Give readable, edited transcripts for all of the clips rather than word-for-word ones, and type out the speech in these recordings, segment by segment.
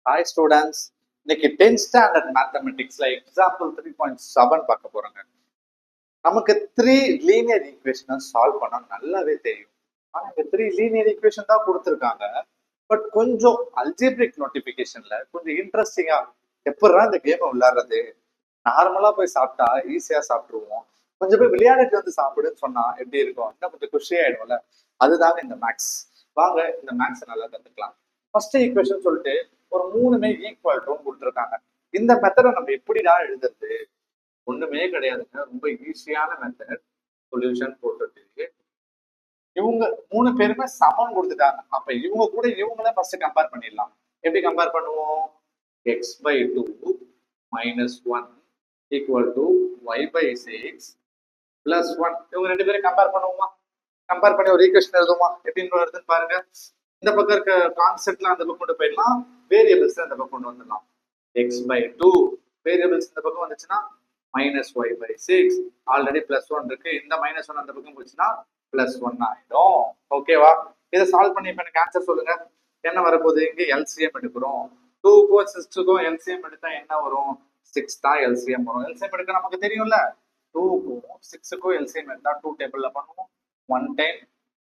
Hi students, இன்னைக்கு 10th standard மேத்தமெட்டிக்ஸ்ல example 3.7 பார்க்க போறாங்க. நமக்கு 3 லீனியர் ஈக்குவேஷனை சால்வ் பண்ண நல்லாவே தெரியும். ஆனா இந்த 3 லீனியர் ஈக்குவேஷன் தான் கொடுத்துருக்காங்க. பட் கொஞ்சம் அல்ஜிப்ரிக் நோட்டிபிகேஷன்ல கொஞ்சம் இன்ட்ரெஸ்டிங்கா எப்படா இந்த கேமை விளையாடுறது, நார்மலா போய் சாப்பிட்டா ஈஸியா சாப்பிட்டுருவோம், கொஞ்சம் போய் விளையாடிட்டு வந்து சாப்பிடுன்னு சொன்னா எப்படி இருக்கும், இன்னும் கொஞ்சம் குஷி ஆயிடும்ல. அதுதாங்க இந்த மேக்ஸ். வாங்க இந்த மேக்ஸ் நல்லா கத்துக்கலாம். ஃபர்ஸ்ட் ஈக்குவேஷன் சொல்லிட்டு ஒரு 3மே ஈக்குவல் டு கொடுத்துருக்காங்க. இந்த மெத்தடை நம்ம எப்படிதான் எழுதுறது? ஒண்ணுமே கிடையாதுங்க, ரொம்ப ஈஸியான மெத்தட். சொல்யூஷன் போட்டுட்டு இவங்க 3 பேருமே சமம் கொடுத்துட்டாங்க. அப்ப இவங்க கூட இவங்கள ஃபர்ஸ்ட் கம்பேர் பண்ணிடலாம். எப்படி கம்பேர் பண்ணுவோம்? x/2 - 1 = y/6 + 1. இவங்க ரெண்டு பேரும் கம்பேர் பண்ணுவோமா? கம்பேர் பண்ணி ஒரு ஈக்குவேஷன் எழுதுவோமா? எப்படின்னு வருதுன்னு பாருங்க. இந்த பக்கம் இருக்க கான்செப்ட்லாம் அந்த பக்கம் கொண்டு போயிடலாம், வேரியபிள்ஸ் அந்த பக்கம் கொண்டு வந்துடலாம். x/2 வேரியபிள்ஸ் இந்த பக்கம் வந்துச்சுன்னா -y/6, ஆல்ரெடி +1 இருக்கு, இந்த -1 அந்த பக்கம் போச்சுன்னா +1 ஆயிடும். ஓகேவா? இதை சால்வ் பண்ணி இப்ப எனக்கு ஆன்சர் சொல்லுங்க. என்ன வரப்போகுது? இங்க எல்சிஎம் எடுக்கிறோம். 2க்கும் 6க்கும் எல்சிஎம் எடுத்தா என்ன வரும்? 6 தான் எல்சிஎம் வரும். எல்சிஎம் எடுக்க நமக்கு தெரியும்ல. 2க்கும் 6க்கும் எல்சிஎம் எடுத்தா 2 டேபிள்ல பண்ணுவோம். 1 டைம்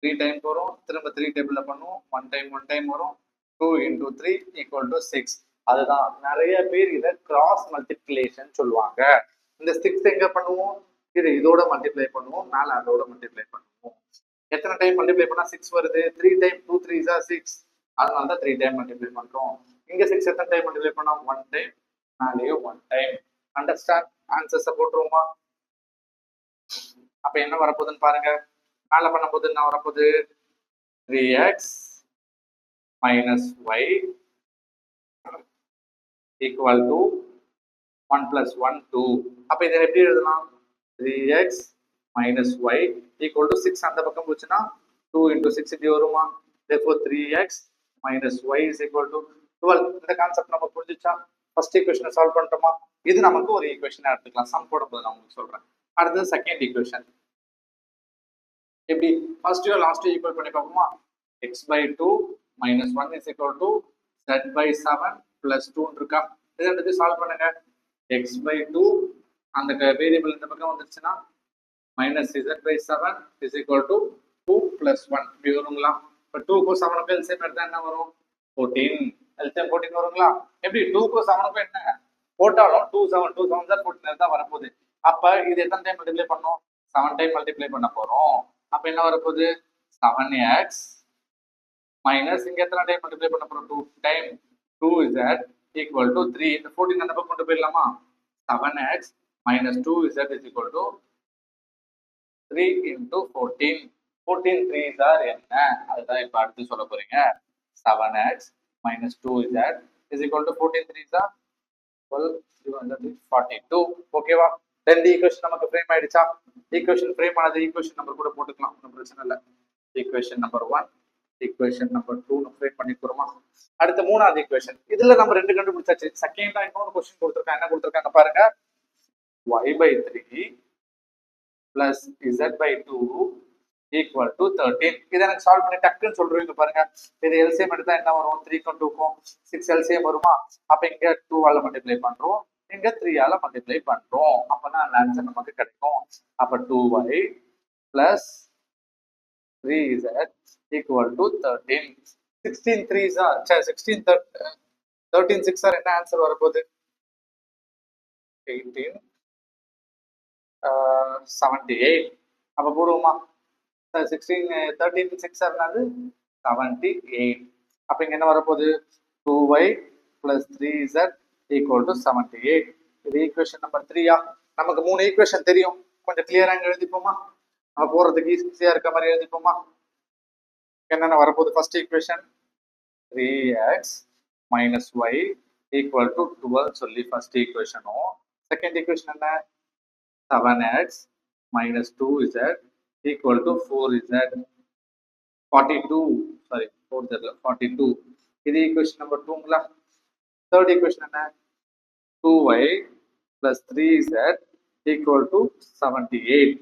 3 டைம் வரும், திரும்ப 3 டேபிள்ல பண்ணுவோம். 1 டைம் வரும். 2 × 3 = 6. அதுதான் நிறைய பேர் இதை கிராஸ் மல்டிப்ளிகேஷன் சொல்லுவாங்க. இந்த 6 எங்க பண்ணுவோம்? இது இதோட மல்டிப்ளை பண்ணுவோம், மேல அதோட மல்டிப்ளை பண்ணுவோம். எத்தனை டைம் மல்டிப்ளை பண்ணா 6 வருது? 3 டைம். 2 3s are 6. அதனால தான் 3 டைம் மல்டிப்ளை பண்றோம். இங்க 6 எத்தனை டைம் மல்டிப்ளை பண்ணா? 1 டைம், மேலேயும் 1 டைம். அண்டர்ஸ்டாண்ட்? ஆன்சர்ஸை போட்டுருவோமா? அப்ப என்ன வரப்போகுதுன்னு பாருங்க. மேல பண்ண போது என்ன வரப்போகுது? 3x - y = 1 + 1 2. அப்ப இதை எப்படி எழுதலாம்? 3x - y = 6 அந்த பக்கம் போச்சுன்னா 2 × 6 இப்படி வருமா? therefore 3x - y = 12. இந்த கான்செப்ட் நம்ம புரிஞ்சுச்சா? ஃபர்ஸ்ட் ஈக்குவேஷனை சால்வ் பண்ணிட்டோமா? இது நமக்கு ஒரு ஈக்குவேஷனா எடுத்துக்கலாம். சம் போடும்போது நான் உங்களுக்கு சொல்றேன். அடுத்தது செகண்ட் ஈக்குவேஷன். எப்படி ஃபர்ஸ்டையும் லாஸ்டையும் ஈக்குவல் பண்ணி பார்ப்போமா? x/2 - 1 = z/7 + 2 இருக்கா? இதை எடுத்து சால்வ் பண்ணுங்க. x/2 அந்த வேரியபிள் இந்த பக்கம் வந்துருச்சுன்னா -z/7 = 2 + 1 இப்படி வருங்களா? இப்போ 2க்கும் 7க்கும் எல்சிஎம் எடுத்தா என்ன வரும்? 14. எல்சிஎம் 14 வருங்களா? எப்படி 2க்கும் 7க்கும் என்ன போட்டாலும் 2 7 2 7 தான் 14 தான் வரப்போகுது. அப்ப இது எத்தனை டைம் மல்டிப்ளை பண்ணோம்? 7 டைம் மல்டிப்ளை பண்ண போறோம். அப்ப என்ன வரப்போகுது? 7x மைனஸ் இங்க எத்தனை டைம் மல்டிப்ளை பண்ண போறோம்? 2 டைம். 2z = 3. இந்த 14 அந்த பக்கம் கொண்டு போயிடலாமா? 7x - 2z = 3 × 14. 14 3s are என்ன? அதுதான் இப்ப அடுத்து சொல்ல போறீங்க. 7x - 2z = 14 3s are 12 42. ஓகேவா? ரெண்டு ஈக்குவேஷன் நமக்கு ஃப்ரேம் ஆயிடுச்சா? ஈக்குவேஷன் ஃப்ரேம் ஆனது ஈக்குவேஷன் நம்பர் கூட போட்டுக்கலாம், ஒன்றும் பிரச்சனை இல்லை. Equation number 1, equation number 2 frame பண்ணிக்கிறோமா? அடுத்து மூணாவது ஈக்குவேஷன். இதுல நம்ம ரெண்டு கண்டுபிடிச்சாச்சு. செகண்டா இன்னொரு கொஸ்டின் கொடுத்துருக்காங்க. என்ன கொடுத்துருக்காங்க பாருங்க. y/3 + z/2 = 13. இதை எனக்கு சால்வ் பண்ணி டக்குன்னு சொல்றீங்க பாருங்க. இது எல்சிஎம் எடுத்தா என்ன வரும்? 3க்கும் 2க்கும் 6 எல்சிஎம் வருமா? அப்ப இங்க 2ஆல மல்டிப்ளை பண்றோம், இங்க 3ஆல மல்டிப்ளை பண்றோம். அப்பதான் அந்த ஆன்சர் நமக்கு கிடைக்கும். அப்ப 2y + 3z = 13. 16 3s are 16 13 6 are என்ன ஆன்சர் வரப்போகுது? 18 78. அப்ப போடுவோமா? 16 13 6 ஆனது 78. அப்ப இங்க என்ன வரப்போகுது? 2y + 3z = 78. இது ஈக்குவேஷன் நம்பர் 3யா? நமக்கு 3 ஈக்குவேஷன் தெரியும். கொஞ்சம் கிளியரா இங்க எழுதிப்போமா? நம்ம போறதுக்கு ஈஸியா இருக்க மாதிரி எழுதிப்போமா? என்னென்ன வரப்போகுது? ஃபர்ஸ்ட் ஈக்குவேஷன் 3x - y = 12 சொல்லி ஃபர்ஸ்ட் ஈக்குவேஷனும், செகண்ட் ஈக்குவேஷன் என்ன? 7x - 2z = 4z 42. சாரி 42. இது ஈக்குவேஷன் நம்பர் 2ங்களா? தேர்ட் ஈக்குவேஷன் என்ன? 2y + 3z = 78.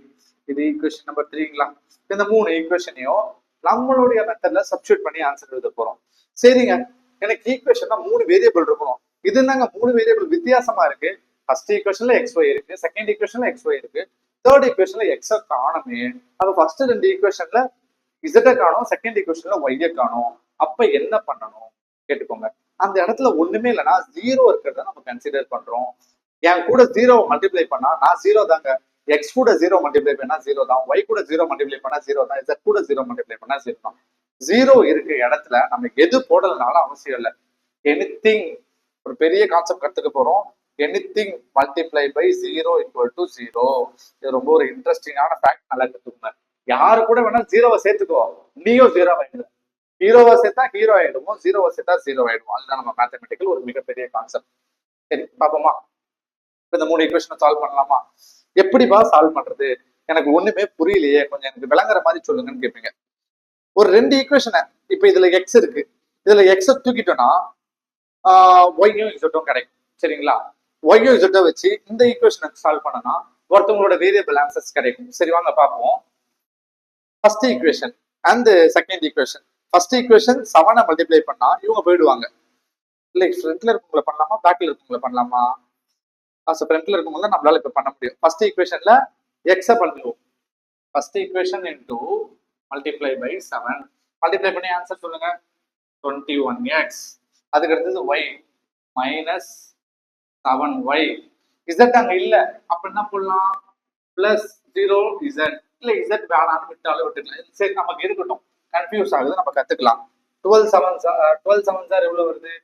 இது ஈக்குவேஷன் நம்பர் 3ங்களா? இந்த மூணு ஈக்குவேஷனையும் நம்மளுடைய மெத்தட்ல சப்ஸ்டிட்யூட் பண்ணி ஆன்சர் எழுத போறோம். சரிங்க, எனக்கு ஈக்குவேஷன் மூணு வேரியபிள் இருக்கணும். இது என்னங்க மூணு வேரியபிள் வித்தியாசமா இருக்கு. ஃபர்ஸ்ட் ஈக்குவேஷன்ல எக்ஸ் ஒய் இருக்கு, செகண்ட் ஈக்குவேஷன்ல எக்ஸ் ஒய் இருக்கு, தேர்ட் ஈக்குவேஷன்ல எக்ஸ் காணுமே. அப்ப ஃபர்ஸ்ட் ரெண்டு ஈக்குவேஷன்ல இசட்டை காணும், செகண்ட் ஈக்குவேஷன்ல ஒய்ய காணும். அப்ப என்ன பண்ணணும் கேட்டுக்கோங்க. அந்த இடத்துல ஒண்ணுமே இல்லைன்னா ஜீரோ இருக்கிறத நம்ம கன்சிடர் பண்றோம். என் கூட ஜீரோ மல்டிப்ளை பண்ணா நான் ஜீரோ தாங்க. எக்ஸ் கூட ஜீரோ மல்டிப்ளை பண்ணா ஜீரோ தான், ஒய் கூட ஜீரோ மல்டிப்ளை பண்ணா ஜீரோ தான், இசட் கூட ஜீரோ மல்டிப்ளை பண்ணா ஜீரோ தான். ஜீரோ இருக்க இடத்துல நம்ம எது போடலனாலும் அவசியம் இல்லை. எனிதிங், ஒரு பெரிய கான்செப்ட் கத்துக்க போறோம். Anything multiply by zero equal to zero. இது ரொம்ப ஒரு இன்ட்ரெஸ்டிங்கான ஃபேக்ட், நல்லா கத்துக்கோங்க. யாரு கூட வேணா ஜீரோவை சேர்த்துக்கோ, நீயும் ஜீரோ ஆயிடுது. ஹீரோவை சேர்த்தா ஹீரோ ஆயிடுவோம், ஜீரோவை சேர்த்தா ஜீரோ ஆயிடுவோம். அதுதான் நம்ம மேத்தமெட்டிக்கல் ஒரு மிகப்பெரிய கான்செப்ட். சரி பாப்போமா? இந்த மூணு ஈக்குவேஷனை சால்வ் பண்ணலாமா? எப்படிப்பா சால்வ் பண்றது, எனக்கு ஒண்ணுமே புரியலையே, கொஞ்சம் எனக்கு விளங்குற மாதிரி சொல்லுங்கன்னு கேட்பீங்க. ஒரு ரெண்டு ஈக்குவேஷனை, இப்ப இதுல எக்ஸ் இருக்கு, இதுல எக்ஸ தூக்கிட்டோம்னா ஒய்யும் இசட்டும் கிடைக்கும். சரிங்களா? ஒய்யும் இசட்டை வச்சு இந்த ஈக்குவேஷனை சால்வ் பண்ணனா ஒருத்தவங்களோட வேரியபிள் ஆன்சர்ஸ் கிடைக்கும். சரி வாங்க பார்ப்போம். First equation and second equation. First equation 7 multiply பண்ணா இவங்க போயிடுவாங்க. இல்லை ஃப்ரண்ட்ல இருக்கவங்கள பண்ணலாமா, பேக்ல இருக்கவங்கள பண்ணலாமா? ஃப்ரண்ட்ல இருக்கவங்க நம்மளால இப்ப பண்ண முடியும். ஃபர்ஸ்ட் ஈக்குவேஷன்ல எக்ஸ பண்ணுவோம். First equation into multiply by 7. Multiply பண்ணி ஆன்சர் சொல்லுங்க. 21x. அதுக்கு அடுத்தது y மைனஸ் 7y. இசட் அங்க இல்ல, அப்ப என்ன பண்ணலாம்? Plus 0z. இல்ல இசட் வேணாம்னு விட்டாலும் விட்டுக்கலாம். சரி நமக்கு இருக்கட்டும், கன்ஃபியூஸ் ஆகுது, நம்ம கத்துக்கலாம். 12 7 சார் எவ்வளவு வருது?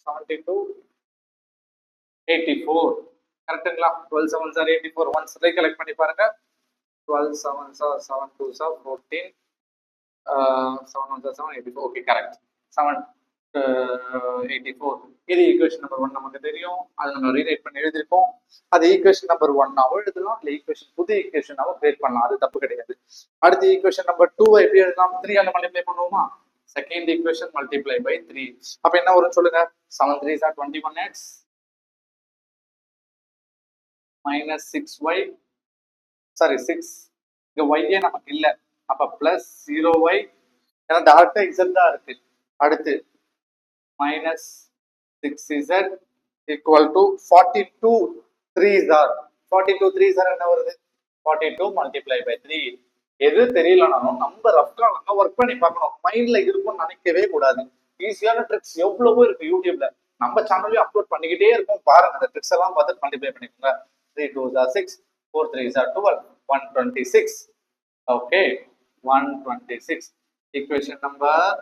72 84. கரெக்டுங்களா? 12 7 சார் 84. ஒன்ஸ் ரீகலெக்ட் பண்ணி பாருங்க. 12 7 sir 7 2 sir 14, 7 1 sir 7 84. Okay correct. 7 84. இது ஈக்குவேஷன் நம்பர் 1 நமக்கு தெரியும், அதை நம்ம ரீரைட் பண்ணி எழுதிருக்கோம். அது ஈக்குவேஷன் நம்பர் 1ஆவும் எழுதலாம், இல்லை ஈக்குவேஷன் புது ஈக்குவேஷனாவும் கிரியேட் பண்ணலாம், அது தப்பு கிடையாது. அடுத்து ஈக்குவேஷன் நம்பர் 2 எப்படி எழுதலாம்? 3 ஆல மல்டிப்ளை பண்ணுவோமா? Second equation multiply by 3. அப்ப என்ன வரும் சொல்லுங்க? 7 3 R 21x minus 6y, sorry 6, இங்க y நமக்கு இல்ல, அப்ப பிளஸ் 0y, ஏன்னா டைரக்டா z தான் இருக்கு. அடுத்து minus 6z equal to 42 3s or 42 3s or என்ன வருது? 42 மல்டிப்ளை பை 3. எது தெரியலனாலும் நம்ம ரஃப்கா ஒர்க் பண்ணி பார்க்கணும், மைண்ட்ல இருக்கும்னு நினைக்கவே கூடாது. ஈஸியான ட்ரிக்ஸ் எவ்வளவோ இருக்கு யூடியூப்ல, நம்ம சேனல்லையும் அப்லோட் பண்ணிக்கிட்டே இருக்கும். பாருங்க, அந்த ட்ரிக்ஸ் எல்லாம் பார்த்து மல்டிப்ளை பண்ணிக்கோங்க. 3 2s are 6, 4 3s are 12, 126. Okay 126. Equation number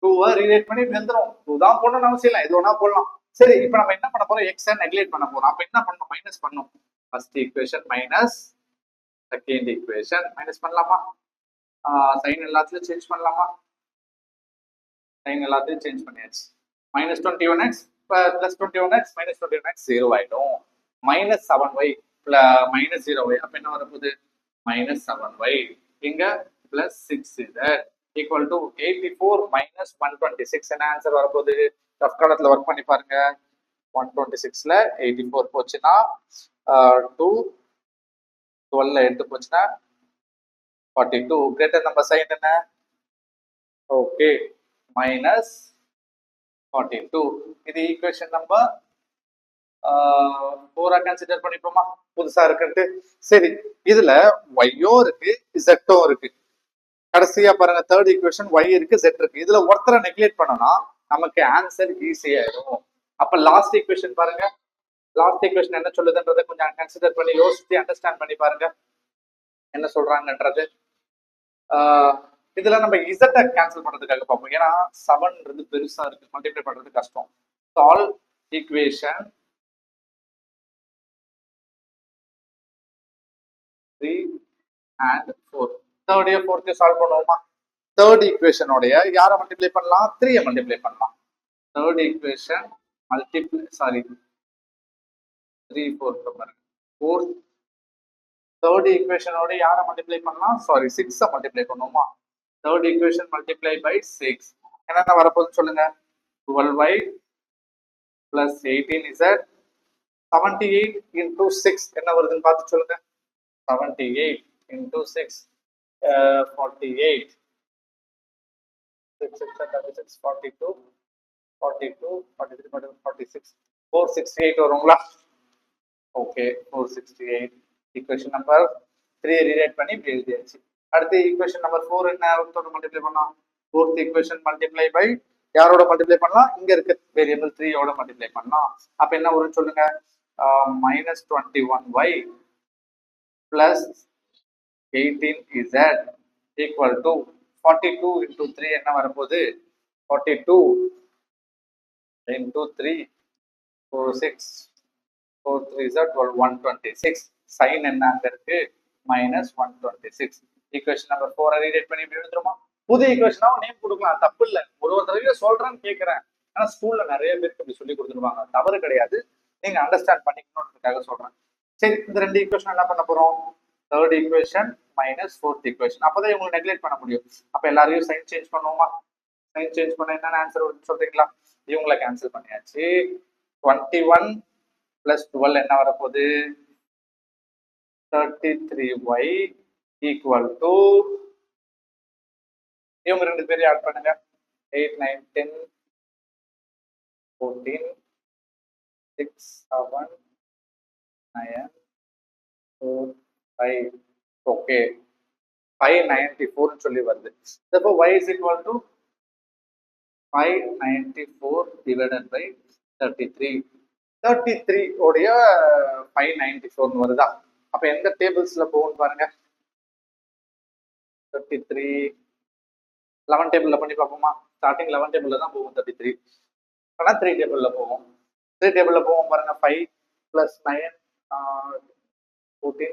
2 rewrite பண்ணி வந்துரும். 2 தான் போடணும்னு அவசியம் இல்லை, எது வேணா போடலாம். சரி இப்போ நம்ம என்ன பண்ண போறோம்? எக்ஸை நெக்லேட் பண்ண போறோம். அப்ப என்ன பண்ணணும்? மைனஸ் பண்ணணும். First equation minus second equation minus பண்ணலாமா? சைன் எல்லாத்தையும் சேஞ்ச் பண்ணலாமா? சைன் எல்லாத்தையும் சேஞ்ச் பண்ணியாச்சு. Minus 21x plus 21x minus 21x 0 ஆயிடும். மைனஸ் 7y மைனஸ் 0y, அப்ப என்ன வரப்போகுது? Minus 7y. இங்க plus 6z equal to 84 minus 126. என்ன ஆன்சர் வரப்போகுது? ரஃப் காலத்துல ஒர்க் பண்ணி பாருங்க. 126ல 84 போச்சுன்னா 2, 12ல 8 போச்சுன்னா 42. கிரேட்டர் நம்பர் சைன் என்ன? Okay minus 42. இது ஈக்குவேஷன் நம்பர் 4 கன்சிடர் பண்ணிப்போமா? புதுசா இருக்குன்ட்டு. சரி, இதுல ஒய்யோ இருக்கு, ஜெட்டோ இருக்கு. கடைசியா பாருங்க, தேர்ட் ஈக்குவேஷன் ஒய் இருக்கு, ஜெட் இருக்கு. இதுல ஒருத்தரை நெக்லேட் பண்ணோம்னா நமக்கு ஆன்சர் ஈஸியாயிடும். அப்ப லாஸ்ட் ஈக்குவேஷன் பாருங்க. லாஸ்ட் ஈக்குவேஷன் என்ன சொல்லுதுன்றதை கொஞ்சம் கன்சிடர் பண்ணி யோசிச்சு அண்டர்ஸ்டாண்ட் பண்ணி பாருங்க என்ன சொல்றாங்கன்றது. இதுல நம்ம இசட்டை கேன்சல் பண்றதுக்காக பார்ப்போம், ஏன்னா 7ன்றது பெருசா இருக்கு, மல்டிப்ளை பண்றது கஷ்டம். Solve equation 3 and 4. Third year fourth solve பண்ணுவோமா? தேர்ட் ஈக்குவேஷனோடைய யாரை மல்டிப்ளை பண்ணலாம்? 3 மல்டிப்ளை பண்ணலாம். தேர்ட் ஈக்குவேஷன் மல்டிப்ளை, சாரி 3 4 பாருங்க. ஃபோர்த் தேர்ட் ஈக்குவேஷனோட யாரை மல்டிப்ளை பண்ணலாம்? சாரி 6 மல்டிப்ளை பண்ணுவோமா? Third equation multiply by 6. என்னென்ன வரப்போகுதுன்னு சொல்லுங்க. 12y பிளஸ் 18z 78 into 6 என்ன வருதுன்னு பார்த்து சொல்லுங்க. 78 into 6 48. 6 6 36 42 42, 43, 46, 468 வருங்களா? ஓகே, 468. ஈக்குவேஷன் நம்பர் 3 ரீரைட் பண்ணி இப்படி எழுதியாச்சு. அடுத்து ஈக்குவேஷன் நம்பர் 4 என்ன மல்டிப்ளை பண்ணலாம்? ஃபோர்த் ஈக்குவேஷன் மல்டிப்ளை பை யாரோட மல்டிப்ளை பண்ணலாம்? இங்க இருக்க வேரியபிள் 3 ஓட மல்டிப்ளை பண்ணலாம். அப்ப என்ன வரும்னு சொல்லுங்க? -21y plus 18z equal to 42 into 3 என்ன வரப்போகுது? 42 into 3 46 4 3 is 12 126. சைன் என்ன அங்க இருக்கு? -126. ஈக்குவேஷன் நம்பர் 4 ரீரைட் பண்ணி இப்படி எழுதுறோமா? புது ஈக்குவேஷனாவும் நேம் கொடுக்கலாம், தப்பு இல்லை. ஒரு தடவை சொல்றேன்னு கேட்கிறேன். ஆனா ஸ்கூல்ல நிறைய பேருக்கு இப்படி சொல்லி கொடுத்துருவாங்க, தவறு கிடையாது. நீங்க அண்டர்ஸ்டாண்ட் பண்ணிக்கணும்ன்றதுக்காக சொல்றேன். சரி, இந்த ரெண்டு ஈக்குவேஷன் என்ன பண்ண போறோம்? Third equation minus fourth equation. அப்பதான் இவங்களை நெக்லெக்ட் பண்ண முடியும். அப்ப எல்லாரையும் சைன் சேஞ்ச் பண்ணுவோமா? சைன் சேஞ்ச் பண்ண என்னென்ன ஆன்சர் வருதுன்னு சொல்றீங்களா? இவங்களை கேன்சல் பண்ணியாச்சு. 21 பிளஸ் 12 என்ன வரப்போகுது? 33y ஈக்குவல் டு இவங்க ரெண்டு பேரையும் ஆட் பண்ணுங்க. 8 9 10 14 6 7 9 4 5. ஓகே, 594 சொல்லி வருது. அப்போ y is equal to 594 divided by 33. 33 உடைய 594 வருதா? அப்ப எந்த டேபிள்ஸ்ல போகும் பாருங்க. 33 11 டேபிள்ல பண்ணி பார்ப்போமா? ஸ்டார்டிங் 11 டேபிள்ல தான் போகும் 33. ஆனா 3 டேபிள்ல போகும். 3 டேபிள்ல போகும் பாருங்க. 5 plus 9 14.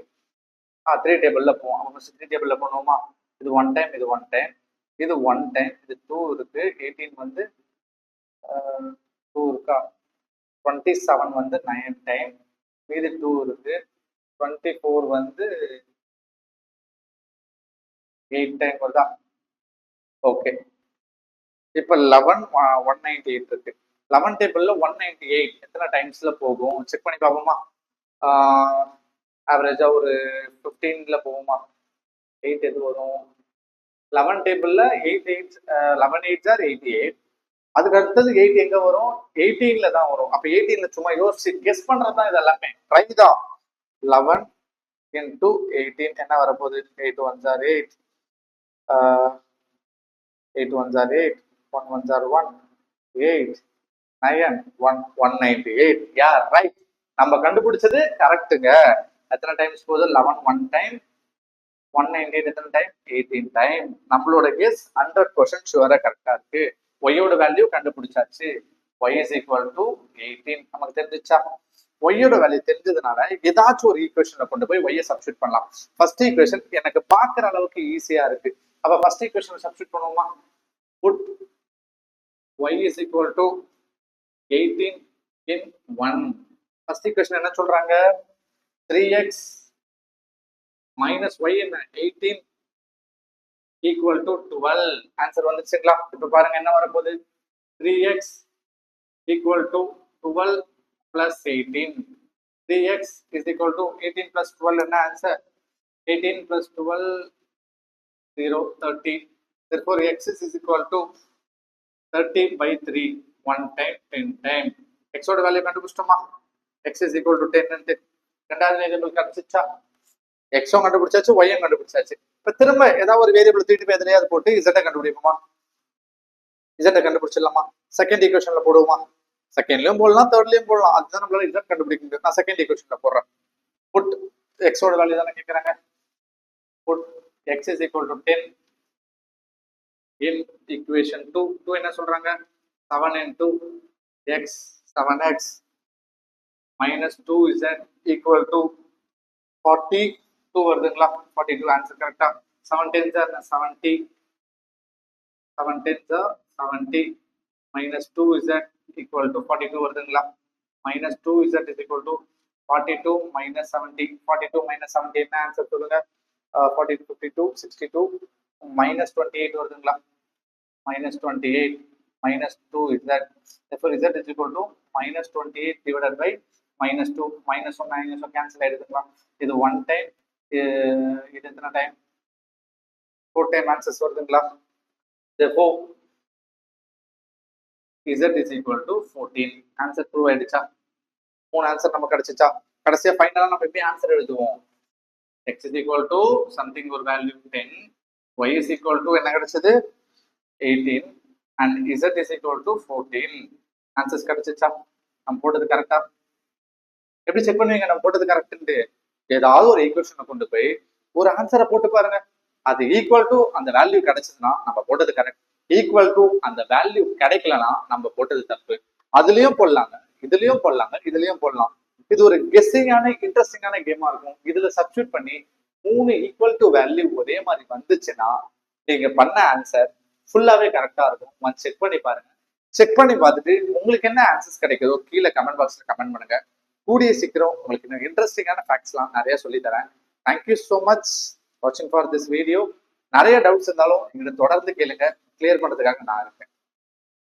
3 டேபிள்ல போகும். அப்ப 3 டேபிள்ல பண்ணுவோமா? இது 1 டைம், இது 1 டைம், இது 1 டைம், இது 2 இருக்கு. 18 வந்து 2 இருக்கா? 27 வந்து 9 டைம், மீது 2 இருக்கு. 24 வந்து 8 டைம் வருதா? ஓகே, இப்ப 11 198 இருக்கு. 11 டேபிள்ல 198 எத்தனை டைம்ஸ்ல போகும் செக் பண்ணி பார்ப்போமா? ஆவரேஜா ஒரு 15ல போகுமா? 8 எது வரும்? 11 டேபிள்ல 8 8 11 8 ஆர் 88. அதுக்கு அடுத்தது 8 எங்க வரும்? 18ல தான் வரும். அப்ப 18ல சும்மா யோசிச்சு கெஸ் பண்றதுதான் இது எல்லாமே. ட்ரை தான். 11 into 18 என்ன வரப்போகுது? 8 1s are 8, 8 1s are 8, 1 1s are 1, 8 9 1 198. Yeah right, நம்ம கண்டுபிடிச்சது கரெக்ட்டுங்க. எத்தனை டைம்ஸ் போகுது? 11 1 டைம், 198 எத்தனை டைம்? 18 டைம். நம்மளோட கெஸ் 100% ஷுவரா கரெக்டா இருக்கு. ஒய்யோட வேல்யூ கண்டுபிடிச்சாச்சு. y is equal to 18 நமக்கு தெரிஞ்சிச்சா? ஒய்யோட வேல்யூ தெரிஞ்சதுனால ஏதாச்சும் ஒரு ஈக்குவேஷன்ல கொண்டு போய் ஒய்யை சப்ஸ்டிட் பண்ணலாம். ஃபர்ஸ்ட் ஈக்குவேஷன் எனக்கு பாக்குற அளவுக்கு ஈஸியா இருக்கு. அப்ப ஃபர்ஸ்ட் ஈக்குவேஷன் சப்ஸ்டிட் பண்ணுவோமா? Put y is equal to 18 in 1. First equation என்ன சொல்றாங்க? 3x minus y என்ன? 18 equal to 12. ஆன்சர் வந்துச்சுங்களா? இப்ப பாருங்க என்ன வரப்போகுது? 3x equal to 12 plus 18. 3x is equal to 18 plus 12 என்ன answer? 18 plus 12 0 30. Therefore x is equal to 30 by 3. 1 time 10 time. x ஓட value கண்டுபிடிச்சிட்டோமா? x is equal to 10 and 10. ரெண்டாவது variable கண்டுபிடிச்சா? x கண்டுபிடிச்சாச்சு, y கண்டுபிடிச்சாச்சு. இப்ப திரும்ப ஏதாவது ஒரு வேரியபிள் தூக்கிட்டு போய் எதிரையாவது போட்டு z கண்டுபிடிப்போமா? z கண்டுபிடிச்சிடலாமா? செகண்ட் ஈக்குவேஷன்ல போடுவோமா? செகண்ட்லயும் போடலாம், தேர்ட்லயும் போடலாம். அதுதான் நம்மளால z கண்டுபிடிக்க முடியும். நான் செகண்ட் ஈக்குவேஷன்ல போடுறேன். புட் x ஓட வேல்யூ தானே கேக்குறாங்க. Put x is equal to 10 in equation 2. 2 என்ன சொல்றாங்க? 7 into x 7x minus 2z equal to 42 வருதுங்களா? 42 ஆன்சர் கரெக்டா? 7 10s are 70, 7 10s are 70 minus 2z equal to 42 வருதுங்களா? minus 2z is equal to 42 minus 70. 42 minus 70 என்ன answer சொல்லுங்க? 42 52 62 minus 28 வருதுங்களா? minus 28 minus 2z. Therefore z is equal to minus 28 divided by minus 2. minus 1 minus 1 cancel ஆயிடுதுங்களா? இது 1 time, இது எத்தனை time? 4 time answers வருதுங்களா? Therefore z is equal to 14. Answer prove ஆயிடுச்சா? 3 answer நமக்கு கிடைச்சிச்சா? கடைசியா ஃபைனலா நம்ம எப்படி ஆன்சர் எழுதுவோம்? x is equal to something ஒரு value 10, y is equal to என்ன கிடைச்சது 18 and z is equal to 14. Answers கிடைச்சிச்சா? நம்ம போட்டது கரெக்டா? எப்படி செக் பண்ணுவீங்க நம்ம போட்டது கரெக்ட்னு? ஏதாவது ஒரு ஈக்குவேஷனை கொண்டு போய் ஒரு ஆன்சரை போட்டு பாருங்க. அது ஈக்குவல் டு அந்த வேல்யூ கிடைச்சதுன்னா நம்ம போட்டது கரெக்ட், ஈக்குவல் டு அந்த வேல்யூ கிடைக்கலன்னா நம்ம போட்டது தப்பு. அதுலயும் போடலாங்க, இதுலயும் போடலாங்க, இதுலயும் போடலாம். இது ஒரு கெஸ்ஸிங்கான இன்ட்ரெஸ்டிங்கான கேமா இருக்கும். இதுல சப்ஸ்டியூட் பண்ணி 3 ஈக்குவல் டு வேல்யூ ஒரே மாதிரி வந்துச்சுன்னா நீங்க பண்ண ஆன்சர் ஃபுல்லாவே கரெக்டா இருக்கும். செக் பண்ணி பாருங்க. செக் பண்ணி பார்த்துட்டு உங்களுக்கு என்ன ஆன்சர்ஸ் கிடைக்குதோ கீழே கமெண்ட் பாக்ஸ்ல கமெண்ட் பண்ணுங்க. கூடிய சீக்கிரம் உங்களுக்கு இன்னும் இன்ட்ரெஸ்டிங்கான ஃபேக்ட்ஸ்லாம் நிறைய சொல்லி தரேன். தேங்க்யூ ஸோ மச் வாட்சிங் ஃபார் திஸ் வீடியோ. நிறைய டவுட்ஸ் இருந்தாலும் எங்களை தொடர்ந்து கேளுங்க, கிளியர் பண்றதுக்காக நான் இருக்கேன்.